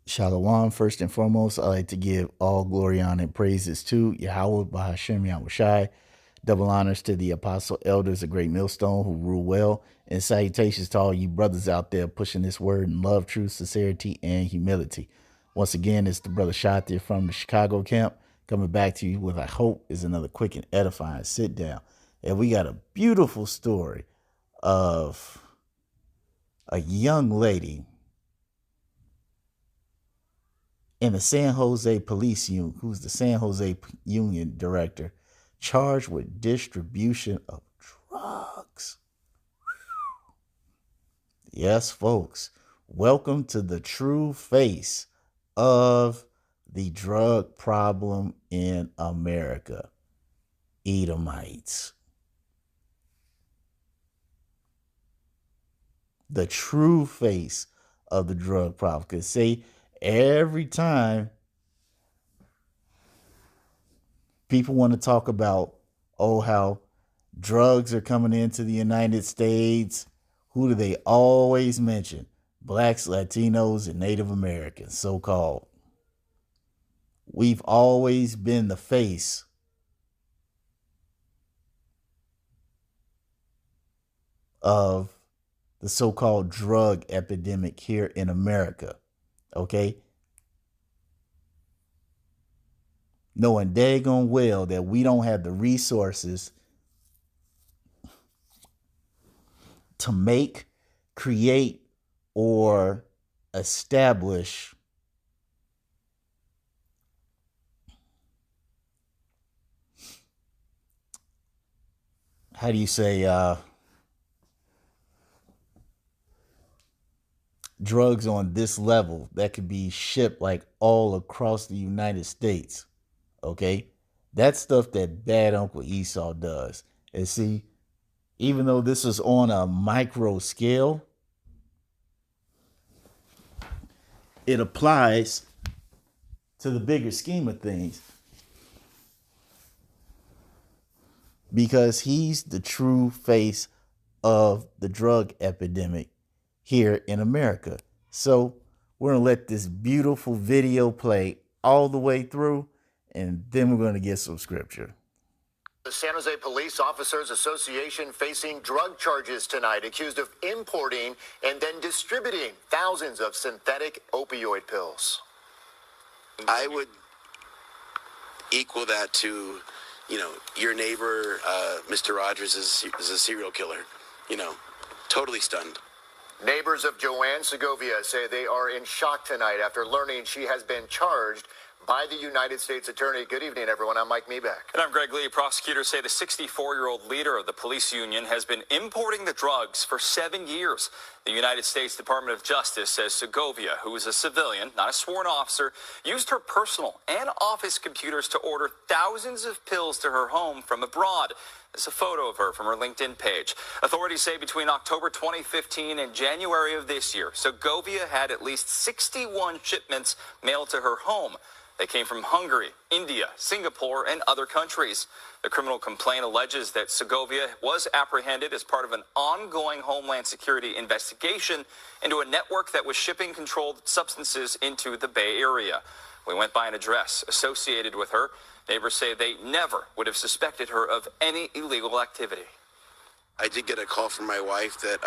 Shalom. First and foremost, I like to give all glory, honor, and praises to Yahweh, Bahashem, Yahushai. Double honors to the apostle elders of Great Millstone who rule well. And salutations to all you brothers out there pushing this word in love, truth, sincerity, and humility. Once again, it's the brother Shatir from the Chicago camp coming back to you with, I hope, is another quick and edifying sit down. And we got a beautiful story of a young lady in the San Jose Police Union, who's the San Jose Union director, charged with distribution of drugs. Yes, folks, welcome to the true face of the drug problem in America. Edomites. The true face of the drug problem. Because say every time people want to talk about, how drugs are coming into the United States, who do they always mention? Blacks, Latinos, and Native Americans, so-called. We've always been the face of the so-called drug epidemic here in America, okay? Knowing daggone well that we don't have the resources to make, create, or establish drugs on this level that could be shipped like all across the United States. Okay? That's stuff that bad Uncle Esau does. And see, even though this is on a micro scale, it applies to the bigger scheme of things. Because he's the true face of the drug epidemic here in America. So we're going to let this beautiful video play all the way through, and then we're going to get some scripture. The San Jose Police Officers Association facing drug charges tonight, accused of importing and then distributing thousands of synthetic opioid pills. I would equal that to, your neighbor, Mr. Rogers is a serial killer. Totally stunned. Neighbors of Joanne Segovia say they are in shock tonight after learning she has been charged by the United States Attorney. Good evening, everyone. I'm Mike Meebeck. And I'm Greg Lee. Prosecutors say the 64-year-old leader of the police union has been importing the drugs for 7 years. The United States Department of Justice says Segovia, who is a civilian, not a sworn officer, used her personal and office computers to order thousands of pills to her home from abroad. There's a photo of her from her LinkedIn page. Authorities say between October 2015 and January of this year, Segovia had at least 61 shipments mailed to her home. They came from Hungary, India, Singapore, and other countries. The criminal complaint alleges that Segovia was apprehended as part of an ongoing Homeland Security investigation into a network that was shipping controlled substances into the Bay Area. We went by an address associated with her. Neighbors say they never would have suspected her of any illegal activity. I did get a call from my wife that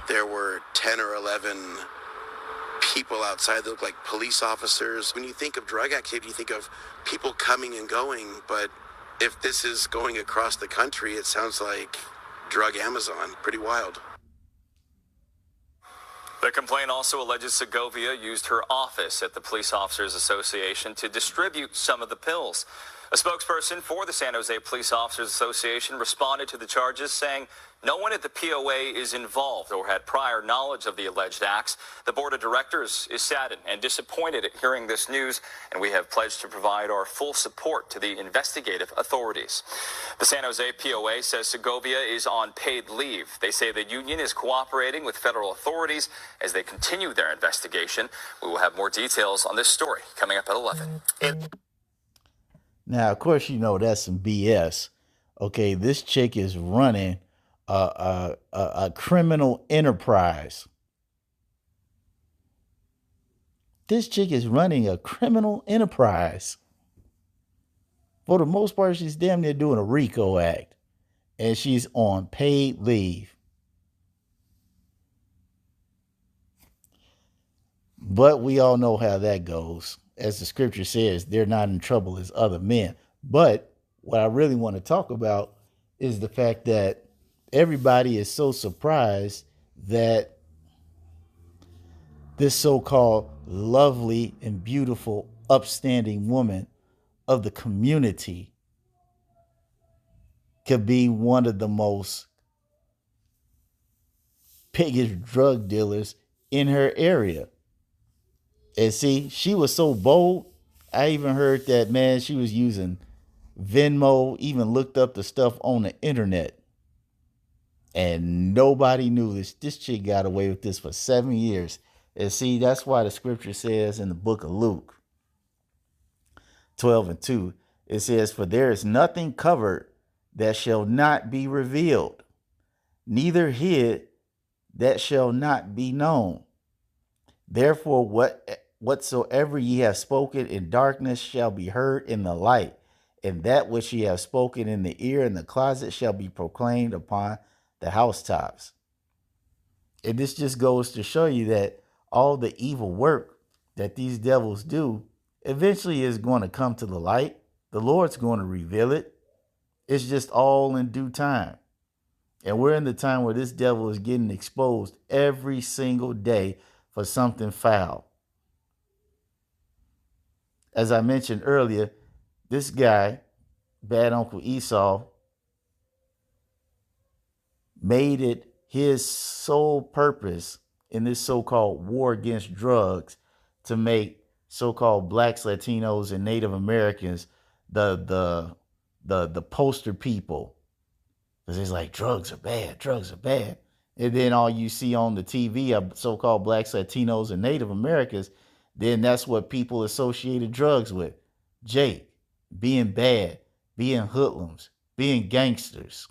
there were 10 or 11 people outside that look like police officers. When you think of drug activity, you think of people coming and going, but if this is going across the country, it sounds like drug Amazon. Pretty wild. The complaint also alleges Segovia used her office at the Police Officers Association to distribute some of the pills. A spokesperson for the San Jose Police Officers Association responded to the charges, saying no one at the POA is involved or had prior knowledge of the alleged acts. The board of directors is saddened and disappointed at hearing this news, and we have pledged to provide our full support to the investigative authorities. The San Jose POA says Segovia is on paid leave. They say the union is cooperating with federal authorities as they continue their investigation. We will have more details on this story coming up at 11. Now, of course, that's some BS. Okay, this chick is running a criminal enterprise This chick is running a criminal enterprise. For the most part, she's damn near doing a RICO act. And she's on paid leave. But we all know how that goes. As the scripture says, they're not in trouble as other men. But what I really want to talk about is the fact that everybody is so surprised that this so-called lovely and beautiful, upstanding woman of the community could be one of the most biggest drug dealers in her area. And see, she was so bold. I even heard that, man, she was using Venmo, even looked up the stuff on the internet. And nobody knew this. This chick got away with this for 7 years. And see, that's why the scripture says in the book of Luke 12:2, it says, "For there is nothing covered that shall not be revealed, neither hid that shall not be known. Therefore, whatsoever ye have spoken in darkness shall be heard in the light, and that which ye have spoken in the ear in the closet shall be proclaimed upon the housetops." And this just goes to show you that all the evil work that these devils do eventually is going to come to the light. The Lord's going to reveal it. It's just all in due time. And we're in the time where this devil is getting exposed every single day for something foul. As I mentioned earlier, this guy, Bad Uncle Esau, made it his sole purpose in this so-called war against drugs to make so-called blacks, Latinos, and Native Americans the poster people. Because it's like, drugs are bad, drugs are bad. And then all you see on the TV are so-called blacks, Latinos, and Native Americans. Then that's what people associated drugs with. Jake, being bad, being hoodlums, being gangsters.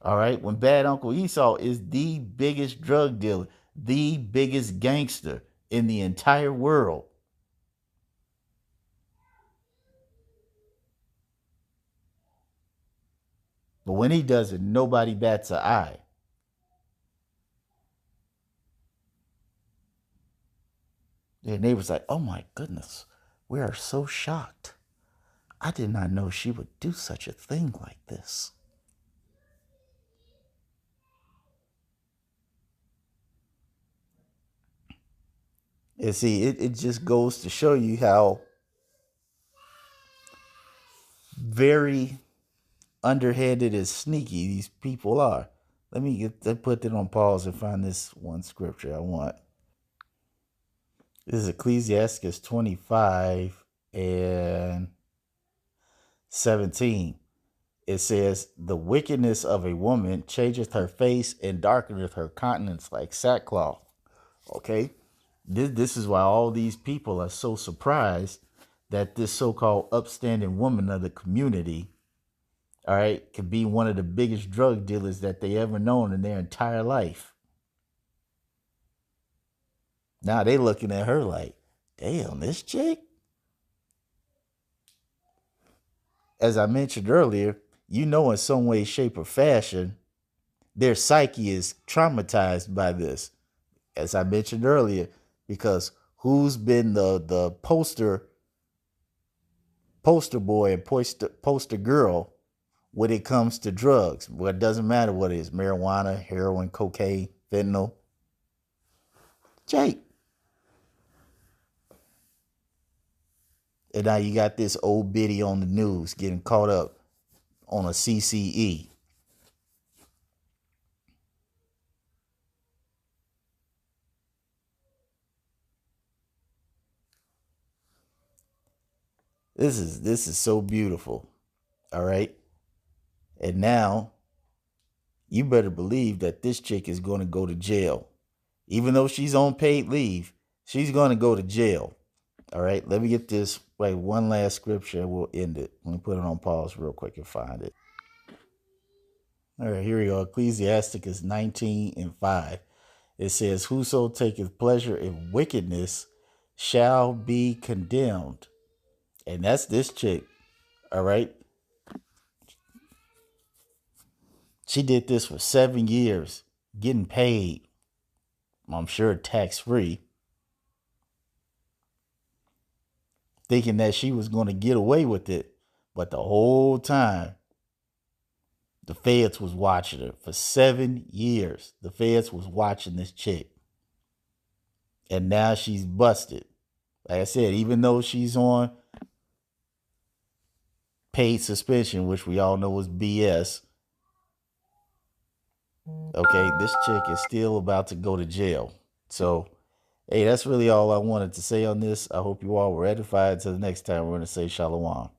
All right, when Bad Uncle Esau is the biggest drug dealer, the biggest gangster in the entire world. But when he does it, nobody bats an eye. Their neighbor's like, "Oh my goodness, we are so shocked. I did not know she would do such a thing like this." And see, it just goes to show you how very underhanded and sneaky these people are. Let me put that on pause and find this one scripture I want. This is Ecclesiastes 25:17. It says, "The wickedness of a woman changeth her face and darkeneth her countenance like sackcloth." Okay? This is why all these people are so surprised that this so-called upstanding woman of the community, all right, could be one of the biggest drug dealers that they ever known in their entire life. Now they looking at her like, damn, this chick? As I mentioned earlier, you know, in some way, shape, or fashion, their psyche is traumatized by this. As I mentioned earlier, because who's been the poster boy and poster girl when it comes to drugs? Well, it doesn't matter what it is: marijuana, heroin, cocaine, fentanyl. Jake. And now you got this old biddy on the news getting caught up on a CCE. This is so beautiful. All right. And now you better believe that this chick is going to go to jail. Even though she's on paid leave, she's going to go to jail. All right. Let me get this one last scripture and we'll end it. Let me put it on pause real quick and find it. All right, here we go. Ecclesiastes 19:5. It says, "Whoso taketh pleasure in wickedness shall be condemned. And that's this chick. All right. She did this for 7 years, getting paid, I'm sure tax free, thinking that she was going to get away with it. But the whole time, the feds was watching her for 7 years. The feds was watching this chick. And now she's busted. Like I said, even though she's on paid suspension, which we all know is BS, okay, this chick is still about to go to jail. So, hey, that's really all I wanted to say on this. I hope you all were edified. Till the next time, we're going to say shalom.